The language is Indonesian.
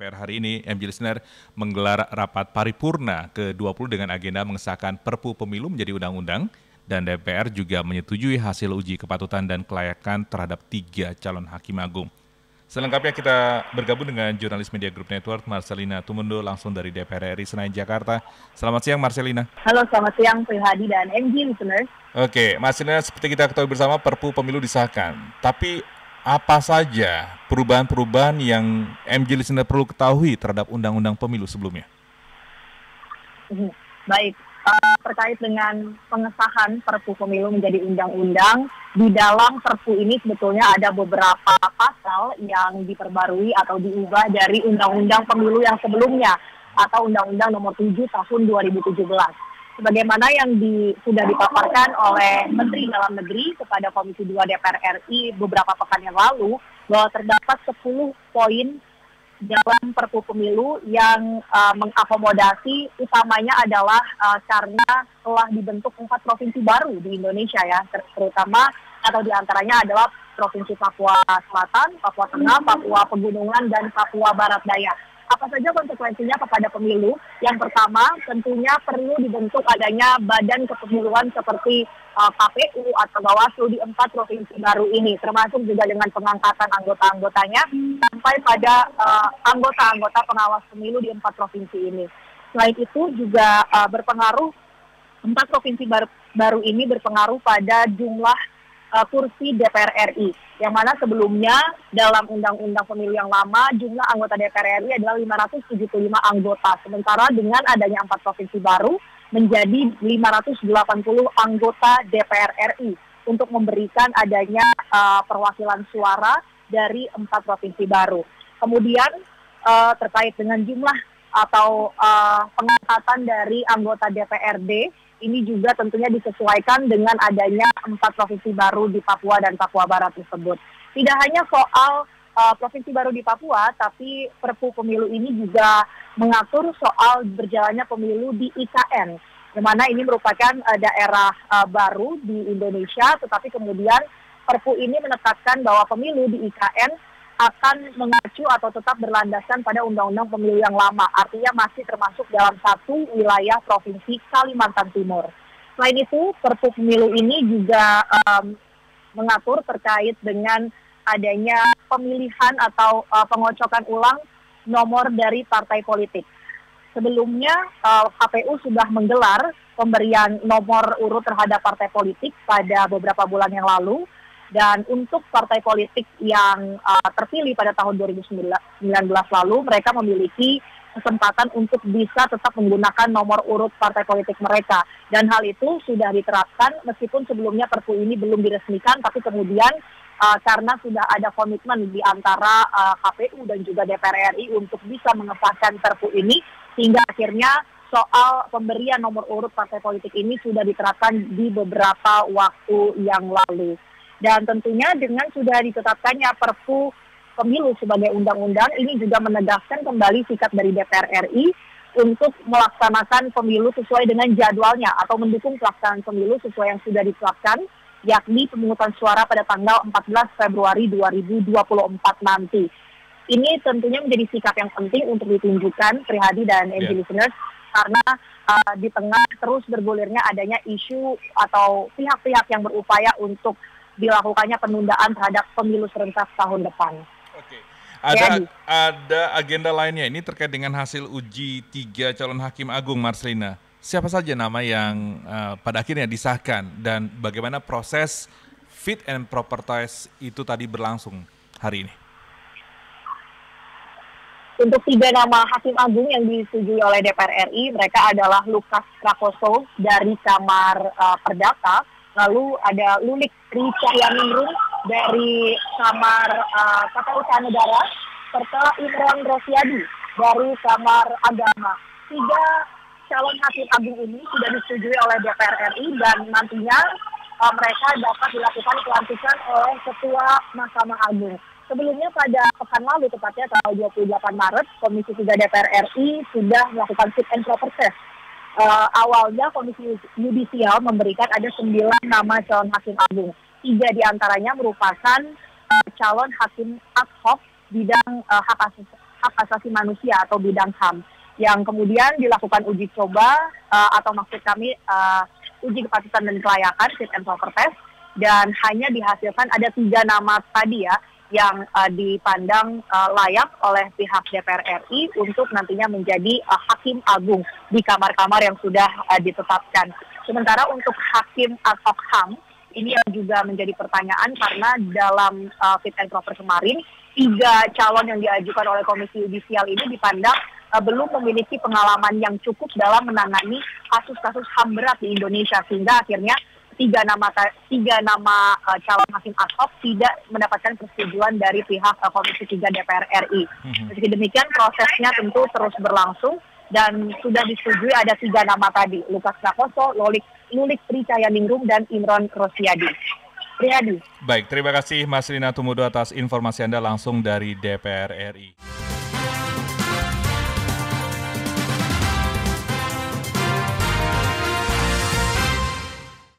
DPR hari ini, MJ Listener menggelar rapat paripurna ke-20 dengan agenda mengesahkan Perpu Pemilu menjadi undang-undang, dan DPR juga menyetujui hasil uji kepatutan dan kelayakan terhadap 3 calon hakim agung. Selengkapnya kita bergabung dengan jurnalis Media Group Network, Marcelina Tumundo, langsung dari DPR RI Senayan, Jakarta. Selamat siang, Marcelina. Halo, selamat siang, Prihadi dan MJ Listeners. Oke, Marcelina, seperti kita ketahui bersama, Perpu Pemilu disahkan. Tapi apa saja perubahan-perubahan yang MJ Listener perlu ketahui terhadap Undang-Undang Pemilu sebelumnya? Baik, terkait dengan pengesahan Perpu Pemilu menjadi undang-undang, di dalam Perpu ini sebetulnya ada beberapa pasal yang diperbarui atau diubah dari Undang-Undang Pemilu yang sebelumnya atau Undang-Undang Nomor 7 Tahun 2017. Sebagaimana yang sudah dipaparkan oleh Menteri Dalam Negeri kepada Komisi 2 DPR RI beberapa pekan yang lalu, bahwa terdapat 10 poin dalam Perpu Pemilu yang mengakomodasi utamanya adalah karena telah dibentuk 4 provinsi baru di Indonesia ya, terutama atau diantaranya adalah Provinsi Papua Selatan, Papua Tengah, Papua Pegunungan, dan Papua Barat Daya. Apa saja konsekuensinya kepada pemilu? Yang pertama, tentunya perlu dibentuk adanya badan kepemiluan seperti KPU atau Bawaslu di 4 provinsi baru ini, termasuk juga dengan pengangkatan anggota-anggotanya sampai pada anggota-anggota pengawas pemilu di 4 provinsi ini. Selain itu juga berpengaruh, 4 provinsi baru ini berpengaruh pada jumlah kursi DPR RI, yang mana sebelumnya dalam Undang-Undang Pemilu yang lama jumlah anggota DPR RI adalah 575 anggota, sementara dengan adanya 4 provinsi baru menjadi 580 anggota DPR RI untuk memberikan adanya perwakilan suara dari 4 provinsi baru. Kemudian terkait dengan jumlah atau pengangkatan dari anggota DPRD, ini juga tentunya disesuaikan dengan adanya 4 provinsi baru di Papua dan Papua Barat tersebut. Tidak hanya soal provinsi baru di Papua, tapi Perpu Pemilu ini juga mengatur soal berjalannya pemilu di IKN, di mana ini merupakan daerah baru di Indonesia, tetapi kemudian Perpu ini menetapkan bahwa pemilu di IKN akan mengacu atau tetap berlandaskan pada Undang-Undang Pemilu yang lama, artinya masih termasuk dalam satu wilayah Provinsi Kalimantan Timur. Selain itu, Perpu Pemilu ini juga mengatur terkait dengan adanya pemilihan atau pengocokan ulang nomor dari partai politik. Sebelumnya, KPU sudah menggelar pemberian nomor urut terhadap partai politik pada beberapa bulan yang lalu. Dan untuk partai politik yang terpilih pada tahun 2019 lalu, mereka memiliki kesempatan untuk bisa tetap menggunakan nomor urut partai politik mereka. Dan hal itu sudah diterapkan meskipun sebelumnya Perpu ini belum diresmikan, tapi kemudian karena sudah ada komitmen di antara KPU dan juga DPR RI untuk bisa mengesahkan Perpu ini, sehingga akhirnya soal pemberian nomor urut partai politik ini sudah diterapkan di beberapa waktu yang lalu. Dan tentunya dengan sudah ditetapkannya Perpu Pemilu sebagai undang-undang, ini juga menegaskan kembali sikap dari DPR RI untuk melaksanakan pemilu sesuai dengan jadwalnya atau mendukung pelaksanaan pemilu sesuai yang sudah ditetapkan, yakni pemungutan suara pada tanggal 14 Februari 2024 nanti. Ini tentunya menjadi sikap yang penting untuk ditunjukkan, Prihadi dan MJ Listeners, karena di tengah terus bergulirnya adanya isu atau pihak-pihak yang berupaya untuk dilakukannya penundaan terhadap pemilu serentak tahun depan. Oke. Ada agenda lainnya ini terkait dengan hasil uji 3 calon hakim agung, Marcelina. Siapa saja nama yang pada akhirnya disahkan dan bagaimana proses fit and proper test itu tadi berlangsung hari ini? Untuk 3 nama hakim agung yang disetujui oleh DPR RI, mereka adalah Lukas Prakoso dari Kamar Perdata, lalu ada Lulik Tri Cahyaningrum dari Kamar Tata Usaha Negara, serta Imron Rosyadi dari Kamar Agama. 3 calon hakim agung ini sudah disetujui oleh DPR RI dan nantinya mereka dapat dilakukan pelantikan oleh Ketua Mahkamah Agung. Sebelumnya pada pekan lalu, tepatnya tanggal 28 Maret, Komisi 3 DPR RI sudah melakukan fit and proper test. Awalnya Komisi Yudisial memberikan ada 9 nama calon hakim agung. 3 diantaranya merupakan calon hakim ad hoc bidang hak hak asasi manusia atau bidang HAM, yang kemudian dilakukan uji coba atau maksud kami uji kepatutan dan kelayakan fit and proper test, dan hanya dihasilkan ada 3 nama tadi ya yang dipandang layak oleh pihak DPR RI untuk nantinya menjadi hakim agung di kamar-kamar yang sudah ditetapkan. Sementara untuk hakim ad hoc HAM, ini yang juga menjadi pertanyaan karena dalam fit and proper kemarin, 3 calon yang diajukan oleh Komisi Yudisial ini dipandang belum memiliki pengalaman yang cukup dalam menangani kasus-kasus HAM berat di Indonesia, sehingga akhirnya 3 nama calon hakim ad hoc tidak mendapatkan persetujuan dari pihak Komisi 3 DPR RI. Meski demikian, prosesnya tentu terus berlangsung dan sudah disetujui ada 3 nama tadi, Lukas Prakoso, Lulik Tricayaningrum, dan Imron Rosyadi. Priyadi. Baik, terima kasih Mas Rina Tumudo atas informasi Anda langsung dari DPR RI.